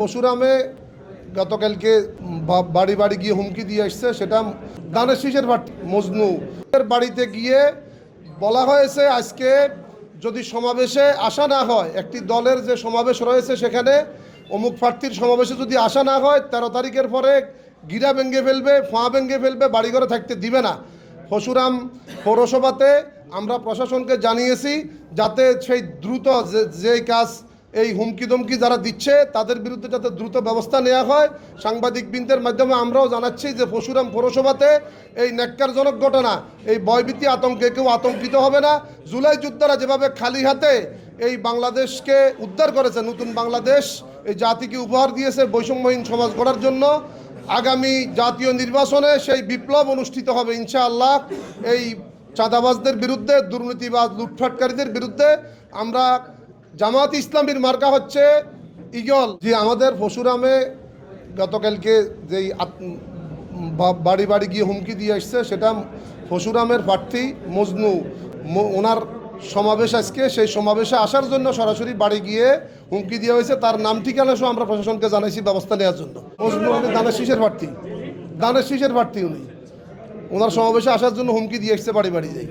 পরশুরামে গতকালকে বাড়ি বাড়ি গিয়ে হুমকি দিয়ে আসছে, সেটা দানের শীষের মজনু এর বাড়িতে গিয়ে বলা হয়েছে আজকে যদি সমাবেশে আসা না হয়, একটি দলের যে সমাবেশ রয়েছে সেখানে অমুক প্রার্থীর সমাবেশে যদি আসা না হয় 13 তারিখের পরে গিরা ভেঙে ফেলবে, ফাঁ ভেঙে ফেলবে, বাড়িঘরে থাকতে দিবে না। পরশুরাম পৌরসভাতে আমরা প্রশাসনকে জানিয়েছি যাতে সেই দ্রুত যে কাজ এই হুমকি দমকি যারা দিচ্ছে তাদের বিরুদ্ধে যাতে দ্রুত ব্যবস্থা নেওয়া হয়। সাংবাদিকবৃন্দের মাধ্যমে আমরাও জানাচ্ছি যে পরশুরাম পৌরসভাতে এই ন্যাক্কারজনক ঘটনা, এই ভয়ভীতি আতঙ্কে কেউ আতঙ্কিত হবে না। জুলাই যোদ্ধারা যেভাবে খালি হাতে এই বাংলাদেশকে উদ্ধার করেছে, নতুন বাংলাদেশ এই জাতিকে উপহার দিয়েছে বৈষম্যহীন সমাজ গড়ার জন্য, আগামী জাতীয় নির্বাচনে সেই বিপ্লব অনুষ্ঠিত হবে ইনশাআল্লাহ। এই চাঁদাবাজদের বিরুদ্ধে, দুর্নীতিবাজ লুটফাটকারীদের বিরুদ্ধে আমরা জামাত ইসলামীর মার্কা হচ্ছে ইগল। যে আমাদের পরশুরামে গতকালকে যেই বাড়ি বাড়ি গিয়ে হুমকি দিয়ে আসছে, সেটা পরশুরামের প্রার্থী মজনু, ওনার সমাবেশ আজকে, সেই সমাবেশে আসার জন্য সরাসরি বাড়ি গিয়ে হুমকি দেওয়া হয়েছে। তার নাম ঠিকানা সহ আমরা প্রশাসনকে জানাইছি ব্যবস্থা নেওয়ার জন্য। মজনু উনি দানের শীষের প্রার্থী উনি ওনার সমাবেশে আসার জন্য হুমকি দিয়ে আসছে বাড়ি বাড়ি যাই।